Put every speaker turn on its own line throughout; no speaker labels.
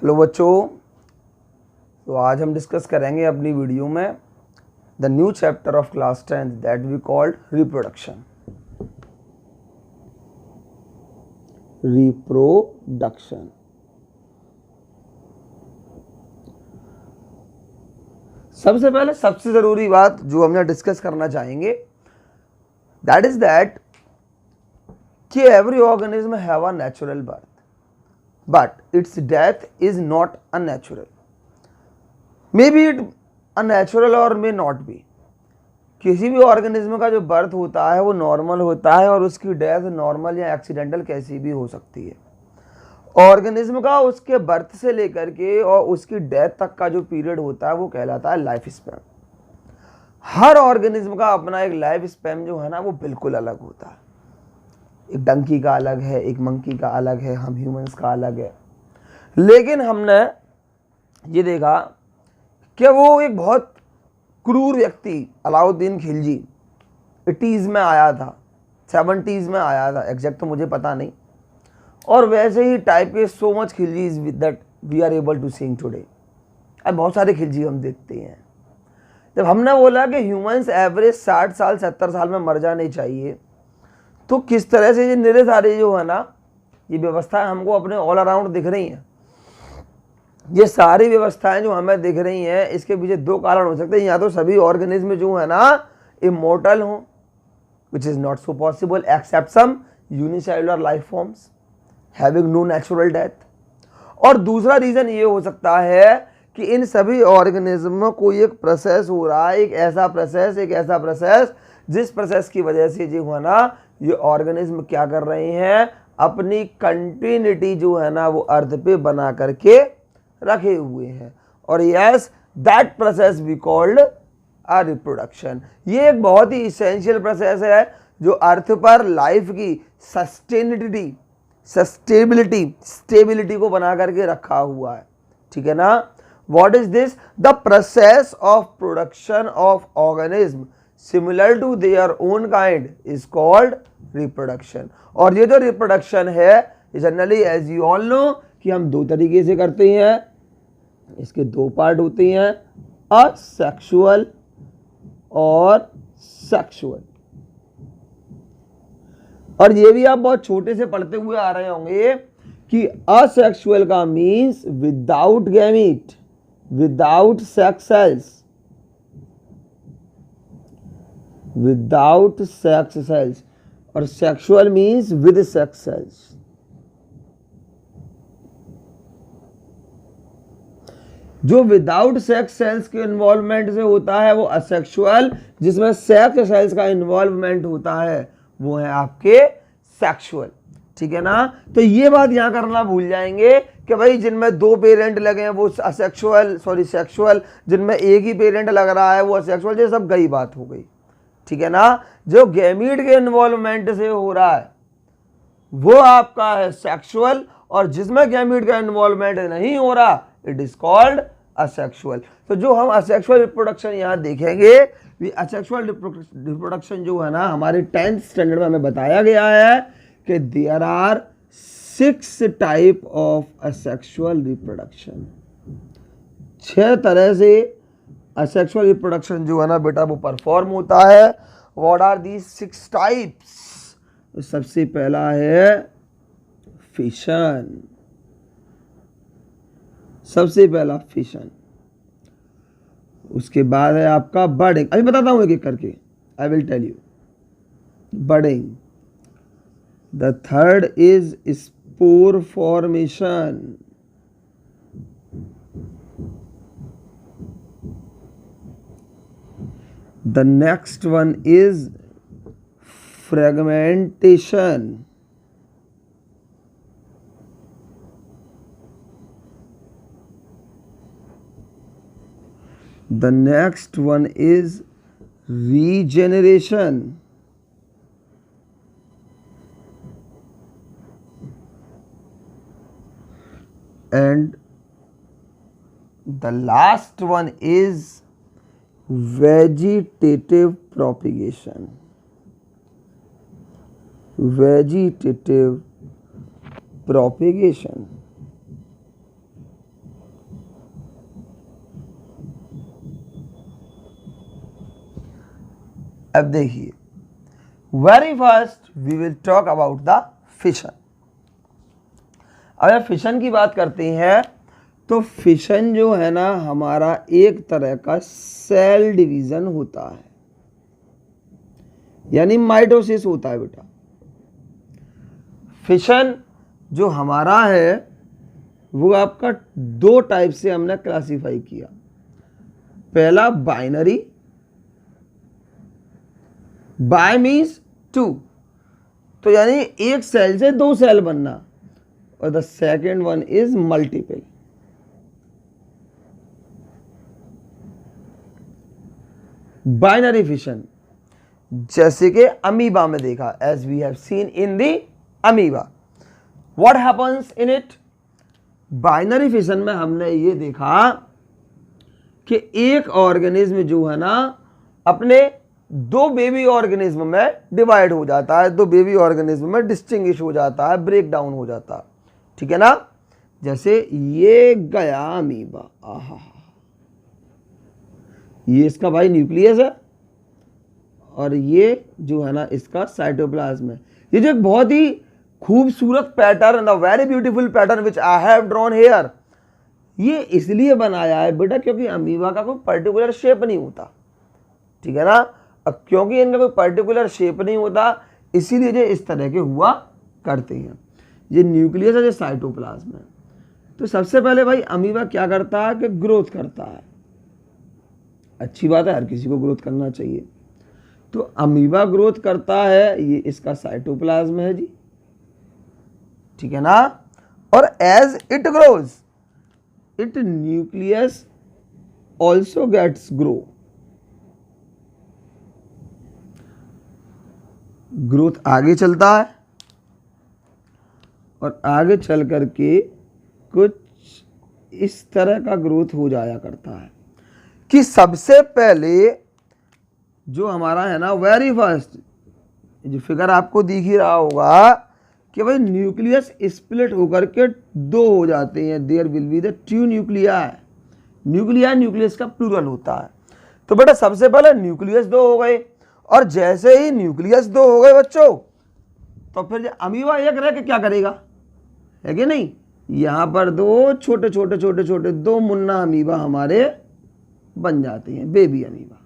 Hello बच्चों, तो आज हम डिस्कस करेंगे अपनी वीडियो में the new chapter of class 10th that we called reproduction. Reproduction सबसे पहले सबसे जरूरी बात जो हम यहाँ डिस्कस करना चाहेंगे दैट इज दैट कि every organism have a natural birth but its death is not unnatural. Maybe it unnatural or may not be. किसी भी ऑर्गेनिज्म का जो बर्थ होता है वो नॉर्मल होता है और उसकी डेथ नॉर्मल या एक्सीडेंटल कैसी भी हो सकती है। ऑर्गेनिज्म का उसके बर्थ से लेकर के और उसकी डेथ तक का जो पीरियड होता है वो कहलाता है लाइफ स्पैन। हर ऑर्गेनिज्म का अपना एक लाइफ स्पैन जो है ना वो बिल्कुल अलग होता है। एक डंकी का अलग है, एक मंकी का अलग है, हम ह्यूमंस का अलग है। लेकिन हमने ये देखा कि वो एक बहुत क्रूर व्यक्ति अलाउद्दीन खिलजी 80s में आया था, 70s में आया था, एग्जैक्ट तो मुझे पता नहीं। और वैसे ही टाइप के so much Khiljis that we are able to seeing today. अब बहुत सारे खिलजी हम देखते हैं। जब हमने बोला कि ह्यूमंस एवरेज 60 साल 70 साल में मर जाने चाहिए, तो किस तरह से ये निरे सारे जो है ना ये व्यवस्थाएं हमको अपने ऑल अराउंड दिख रही हैं। ये सारी व्यवस्थाएं जो हमें दिख रही हैं इसके पीछे दो कारण हो सकते हैं। या तो सभी ऑर्गेनिज्म जो है ना इमोर्टल हों, which is not so possible except some unicellular life forms having no natural death. और दूसरा रीजन ये हो सकता है कि इन सभी ऑर्गेनिज्म में कोई एक प्रोसेस हो रहा है, एक ऐसा प्रोसेस जिस प्रोसेस की वजह से जो है ना ये ऑर्गेनिज्म क्या कर रहे हैं, अपनी कंटिन्यूटी जो है ना वो अर्थ पे बना करके रखे हुए हैं। और yes, that process we called a reproduction. ये एक बहुत ही इसेंशियल प्रोसेस है जो अर्थ पर लाइफ की स्टेबिलिटी को बना करके रखा हुआ है। ठीक है ना। What is this? The process of production of organism similar to their own kind is called reproduction। और ये जो रिप्रोडक्शन है generally as you all know कि हम दो तरीके से करते हैं। इसके दो पार्ट होते हैं, असेक्सुअल और सेक्सुअल। और ये भी आप बहुत छोटे से पढ़ते हुए आ रहे होंगे कि असेक्सुअल का means without gamete, without sex cells, without sex cells. और sexual means with sex cells. जो विदाउट सेक्स सेल्स के इन्वॉल्वमेंट से होता है वो असेक्सुअल, जिसमें सेक्स सेल्स का इन्वॉल्वमेंट होता है वो है आपके सेक्सुअल। ठीक है ना। तो ये बात यहां करना भूल जाएंगे कि भाई जिनमें दो पेरेंट लगे हैं वो सेक्सुअल, जिनमें एक ही पेरेंट लग रहा है वो असेक्सुअल। ये सब गई बात हो गई। ठीक है ना। जो गैमीट के इन्वॉल्वमेंट से हो रहा है वो आपका है सेक्सुअल, और जिसमें गैमीट का इन्वॉल्वमेंट नहीं हो रहा इट इज कॉल्ड असेक्सुअल। तो जो हम असेक्सुअल रिप्रोडक्शन यहां देखेंगे, ये असेक्सुअल रिप्रोडक्शन जो है ना हमारे 10th स्टैंडर्ड में हमें बताया गया है कि there are 6 type of asexual reproduction. 6 तरह से असेक्सुअल रिप्रोडक्शन जो है ना बेटा वो परफॉर्म होता है। What are these 6 types? तो सबसे पहला है फिशन। सबसे पहला फिशन। उसके बाद है आपका बर्डिंग। अभी बताता हूं एक एक करके, I will tell you. Budding. The third is spore formation. The next one is fragmentation. The next one is regeneration. And the last one is vegetative propagation। vegetative propagation। अब देखिए, very first we will talk about the fission. अगर fission की बात करते हैं तो fission जो है ना हमारा एक तरह का सेल डिवीजन होता है, यानी माइटोसिस होता है बेटा। फिशन जो हमारा है वो आपका दो टाइप से हमने क्लासिफाई किया। पहला बाइनरी, बाय मीन्स टू, तो यानी एक सेल से दो सेल बनना, और the second one is multiple. Binary fission जैसे कि अमीबा में देखा, as we have seen in the amoeba. What happens in it? Binary fission में हमने ये देखा कि एक ऑर्गेनिज्म जो है ना अपने दो बेबी ऑर्गेनिज्म में डिवाइड हो जाता है, दो बेबी ऑर्गेनिज्म में डिस्टिंग्विश हो जाता है, ब्रेक डाउन हो जाता है, ठीक है ना। जैसे ये गया अमीबा, आहा, ये इसका भाई न्यूक्लियस है और ये जो है ना इसका साइटोप्लाज्म है। ये जो एक बहुत ही खूबसूरत pattern, the very beautiful pattern which I have drawn here, ये इसलिए बनाया है बेटा क्योंकि अमीबा का कोई पर्टिकुलर शेप नहीं होता, ठीक है ना। अब क्योंकि इनका कोई पर्टिकुलर शेप नहीं होता इसीलिए ये इस तरह के हुआ करते हैं। ये न्यूक्लियस है, ये साइटोप्लाज्म है। तो सबसे पहले भाई अमीबा क्या करता है कि ग्रोथ करता है। अच्छी बात है, हर किसी को ग्रोथ करना चाहिए। तो अमीबा ग्रोथ करता है, ये इसका साइटोप्लाज्म है जी, ठीक है ना। और as it grows it nucleus also gets grow. Growth आगे चलता है और आगे चल करके कुछ इस तरह का ग्रोथ हो जाया करता है कि सबसे पहले जो हमारा है ना वेरी फर्स्ट जो फिगर आपको दिख ही रहा होगा कि भाई न्यूक्लियस स्प्लिट होकर के दो हो जाते हैं। There will be the two nuclei. Nuclei nucleus का प्लूरल होता है। तो बेटा सबसे पहले न्यूक्लियस दो हो गए, और जैसे ही न्यूक्लियस दो हो गए बच्चों, तो फिर अमीबा एक रह के क्या करेगा, है कि नहीं। यहां पर दो छोटे छोटे छोटे छोटे दो मुन्ना अमीबा हमारे बन जाते हैं, बेबी अमीबा,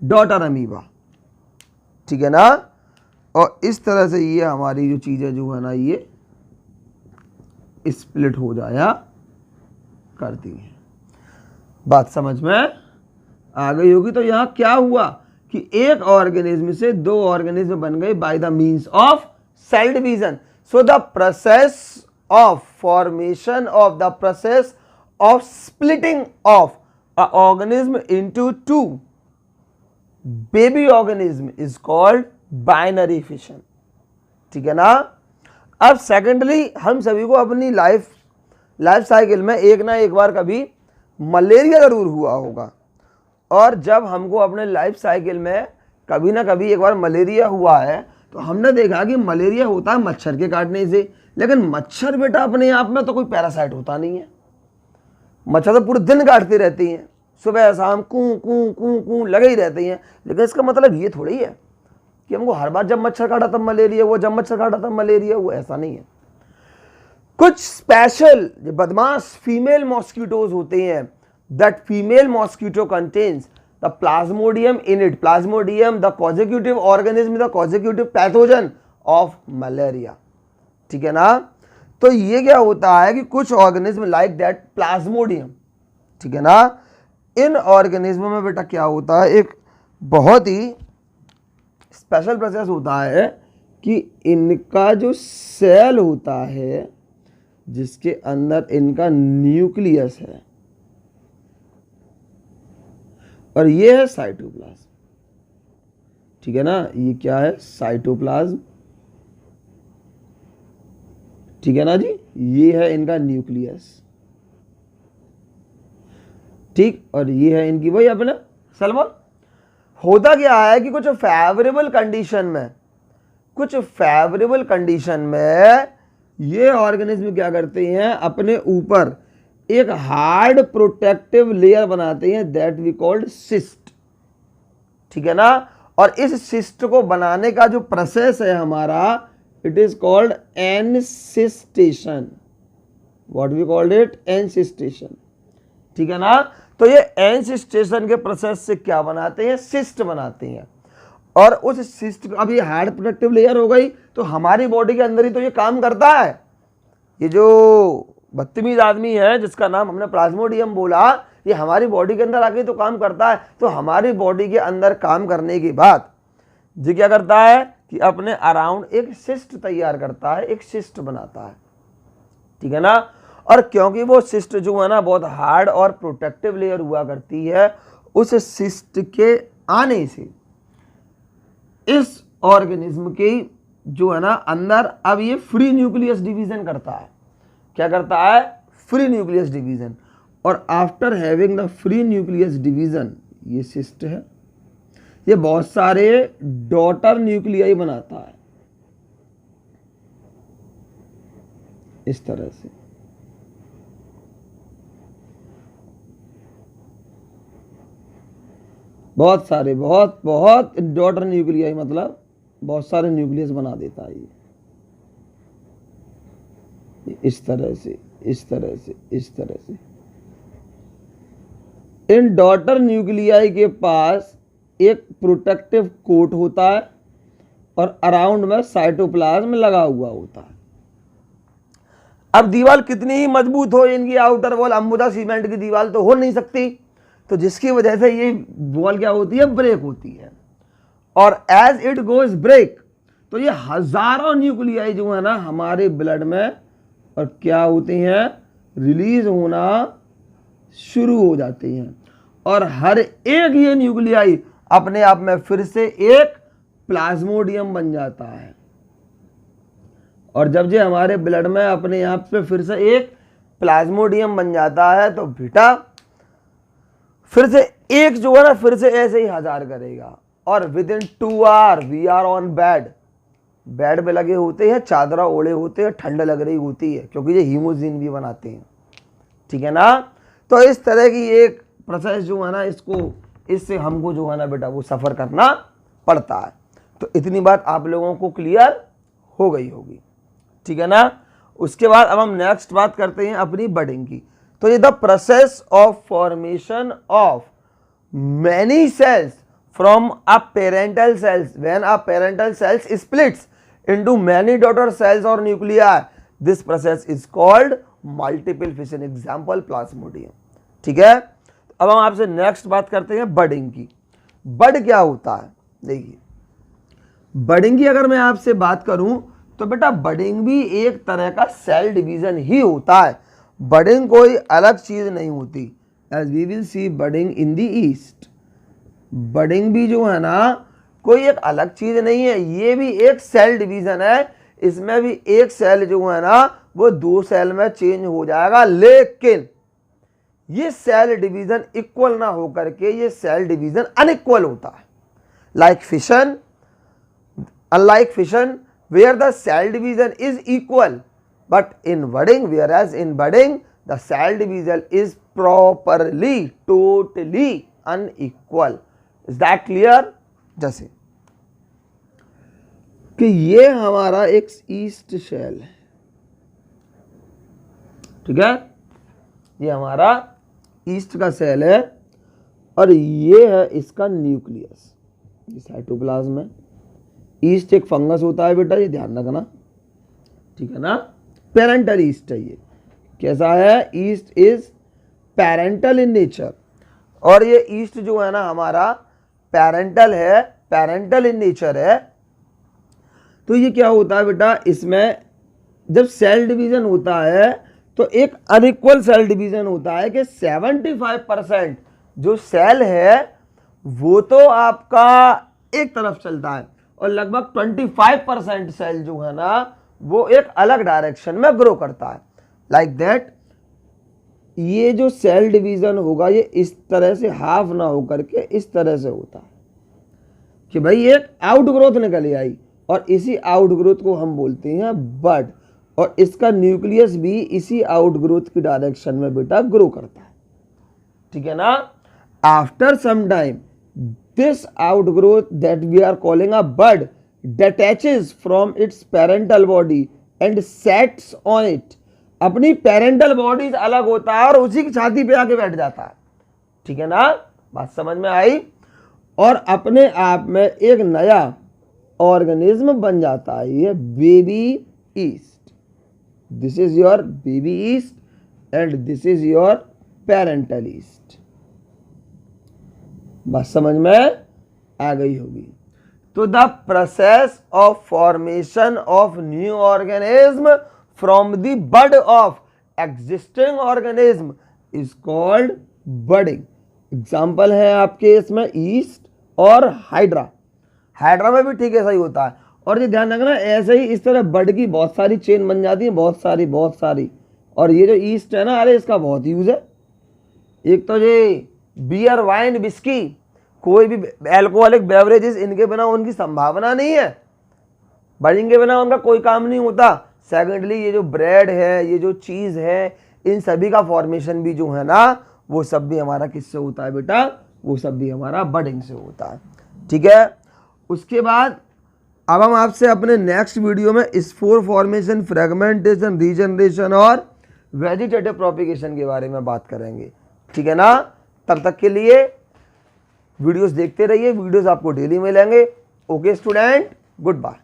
डॉटर अमीबा, ठीक है ना। और इस तरह से ये हमारी जो चीजें जो है ना ये स्प्लिट हो जाया करती हैं। बात समझ में आ गई होगी। तो यहां क्या हुआ कि एक ऑर्गेनिज्म से दो ऑर्गेनिज्म बन गए by the means of cell division. So the process of formation of the process of splitting of a organism into two baby organism is called binary fission, ठीक है ना। अब सेकेंडली हम सभी को अपनी लाइफ साइकिल में एक ना एक बार कभी मलेरिया जरूर हुआ होगा, और जब हमको अपने लाइफ साइकिल में कभी ना कभी एक बार मलेरिया हुआ है तो हमने देखा कि मलेरिया होता है मच्छर के काटने से। लेकिन मच्छर बेटा अपने आप में तो कोई पैरासाइट होता नहीं है। मच्छर तो पूरे दिन काटते रहती हैं, सुबह शाम कूं कूं कूं कूं लगे ही रहते हैं। लेकिन इसका मतलब ये थोड़ी है कि हमको हर बार जब मच्छर काटा तब मलेरिया हुआ, जब मच्छर काटा तब मलेरिया हुआ, ऐसा नहीं है। कुछ स्पेशल बदमाश फीमेल मॉस्किटोज होते हैं, that female mosquito contains the Plasmodium in it, Plasmodium the consecutive organism, the consecutive pathogen of malaria, ठीक है ना। तो ये क्या होता है कि कुछ ऑर्गेनिज्म लाइक दैट प्लाज्मोडियम, ठीक है ना, इन ऑर्गेनिज्म में बेटा क्या होता है, एक बहुत ही स्पेशल प्रोसेस होता है कि इनका जो सेल होता है जिसके अंदर इनका न्यूक्लियस है, और ये है साइटोप्लाज्म, ठीक है ना। ये क्या है, साइटोप्लाज्म, ठीक है ना जी। ये है इनका न्यूक्लियस, ठीक, और ये है इनकी वही अपना सेल वॉल। होता क्या है कि कुछ फेवरेबल कंडीशन में ये ऑर्गेनिज्म क्या करते हैं, अपने ऊपर एक हार्ड प्रोटेक्टिव लेयर बनाते हैं, दैट वी कॉल्ड सिस्ट, ठीक है ना। और इस सिस्ट को बनाने का जो प्रोसेस है हमारा, it is called encystation. What we called it? Encystation. ठीक है ना। तो ये एनसिस्टेशन के प्रोसेस से क्या बनाते हैं? सिस्ट बनाते हैं। और उस सिस्ट, अब ये हार्ड प्रोडक्टिव लेयर हो गई, तो हमारी बॉडी के अंदर ही तो ये काम करता है। ये जो बदतमीज आदमी है जिसका नाम हमने प्लाज्मोडियम बोला, ये हमारी बॉडी के अंदर आके तो काम करता है। तो हमारी बॉडी के अंदर काम करने के बाद ये क्या करता है कि अपने अराउंड एक सिस्ट तैयार करता है, एक सिस्ट बनाता है। ठीक है ना। और क्योंकि वो सिस्ट जो है ना बहुत हार्ड और प्रोटेक्टिव लेयर हुआ करती है, उस सिस्ट के आने से इस ऑर्गेनिज्म के जो है ना अंदर अब ये फ्री न्यूक्लियस डिवीजन करता है। क्या करता है? Free nucleus division. और after having the free nucleus division, ये सिस्ट है, ये बहुत सारे डॉटर न्यूक्लियाई बनाता है इस तरह से। बहुत सारे बहुत डॉटर न्यूक्लियाई, मतलब बहुत सारे न्यूक्लियस बना देता है ये, इस तरह से, इस तरह से, इस तरह से। इन डॉटर न्यूक्लियाई के पास एक प्रोटेक्टिव कोट होता है और अराउंड में साइटोप्लाज्म लगा हुआ होता है। अब दीवार कितनी ही मजबूत हो, इनकी आउटर वॉल अंबुजा सीमेंट की दीवार तो हो नहीं सकती, तो जिसकी वजह से ये वॉल क्या होती है? ब्रेक होती है। और एज इट गोज ब्रेक, तो ये हजारों न्यूक्लियाई जो है ना हमारे ब्लड में और क्या होते हैं? रिलीज होना शुरू हो जाते हैं। और हर एक ये न्यूक्लियाई अपने आप में फिर से एक प्लाज्मोडियम बन जाता है। और जब ये हमारे ब्लड में अपने आप पे फिर से एक प्लाज्मोडियम बन जाता है, तो बेटा फिर से एक जो है ना फिर से ऐसे ही हजार करेगा। और within 2 hour we are on bed. Bed पे लगे होते हैं, चादरा ओढ़े होते हैं, ठंड लग रही होती है, क्योंकि ये हीमोजीन भी बनाते हैं। ठीक है ना। तो इस तरह की एक प्रोसेस जो है ना, इससे हमको जो है ना बेटा वो सफ़र करना पड़ता है। तो इतनी बात आप लोगों को क्लियर हो गई होगी। ठीक है ना। उसके बाद अब हम नेक्स्ट बात करते हैं अपनी बडिंग की। तो ये the process of formation of many cells from a parental cells when a parental cells splits into many daughter cells और nuclei, this process is called multiple fission. Example Plasmodium. ठीक है। अब हम आपसे नेक्स्ट बात करते हैं बडिंग की। बड क्या होता है? देखिए, बडिंग की अगर मैं आपसे बात करूं तो बेटा बडिंग भी एक तरह का सेल डिवीजन ही होता है। बडिंग कोई अलग चीज नहीं होती। As we will see budding in the yeast, budding भी जो है ना कोई एक अलग चीज नहीं है, ये भी एक सेल डिवीजन है। इसमें भी एक सेल जो है ना वो 2 सेल में चेंज हो जाएगा, लेकिन ये सेल डिवीजन इक्वल ना होकर के ये सेल डिवीजन अनइक्वल होता है। Like fission, unlike fission where the cell division is equal, but in budding, whereas in budding the cell division is properly totally unequal. Is that clear? जैसे कि ये हमारा एक ईस्ट सेल है, ठीक है, ये हमारा ईस्ट का सेल है और ये है इसका न्यूक्लियस, ये साइटोप्लाज्म है। ईस्ट एक फंगस होता है बेटा, ये ध्यान रखना, ठीक है ना। पेरेंटल ईस्ट है ये। कैसा है? East is parental in nature. और ये ईस्ट जो है ना हमारा पेरेंटल है, पेरेंटल इन नेचर है। तो ये क्या होता है बेटा, इसमें जब सेल डिवीजन होता है तो एक अनइक्वल सेल डिवीजन होता है कि 75% जो सेल है वो तो आपका एक तरफ चलता है और लगभग 25% सेल जो है ना वो एक अलग डायरेक्शन में ग्रो करता है। लाइक दैट ये जो सेल डिवीजन होगा ये इस तरह से हाफ ना होकर के इस तरह से होता है कि भाई एक आउट ग्रोथ निकल आई और इसी आउट ग्रोथ को हम बोलते हैं बड, और इसका न्यूक्लियस भी इसी आउट ग्रोथ की डायरेक्शन में बेटा ग्रो करता है, ठीक है ना। After some time this outgrowth that we are calling a bud detaches from its parental body and sets on it. अपनी पेरेंटल बॉडी से अलग होता है और उसी की छाती पे आके बैठ जाता है। ठीक है ना, बात समझ में आई? और अपने आप में एक नया ऑर्गेनिज्म बन जाता है। ये baby yeast, this is your baby yeast and this is your parental yeast. बात समझ में आ गई होगी। तो the process of formation of new organism from the bud of existing organism is called budding. Example है आपके इसमें ईस्ट और हाइड्रा। हाइड्रा में भी ठीक ऐसा ही होता है। और ये ध्यान रखना, ऐसे ही इस तरह बड की बहुत सारी चेन बन जाती है, बहुत सारी। और ये जो ईस्ट है ना, अरे इसका बहुत यूज है। एक तो ये बियर, वाइन, विस्की, कोई भी एल्कोहलिक बेवरेजेस, इनके बिना उनकी संभावना नहीं है, बडिंग के बिना उनका कोई काम नहीं होता। सेकेंडली ये जो ब्रेड है, ये जो चीज़ है, इन सभी का फॉर्मेशन भी जो है ना, वो सब भी हमारा किससे होता है बेटा? वो सब भी हमारा बडिंग से होता है। ठीक है, उसके बाद अब हम आपसे अपने नेक्स्ट वीडियो में स्पोर फॉर्मेशन, फ्रेगमेंटेशन, रीजनरेशन और वेजिटेटिव प्रोपिगेशन के बारे में बात करेंगे। ठीक है ना, तब तक के लिए वीडियोस देखते रहिए, वीडियोस आपको डेली मिलेंगे। Okay student, good bye.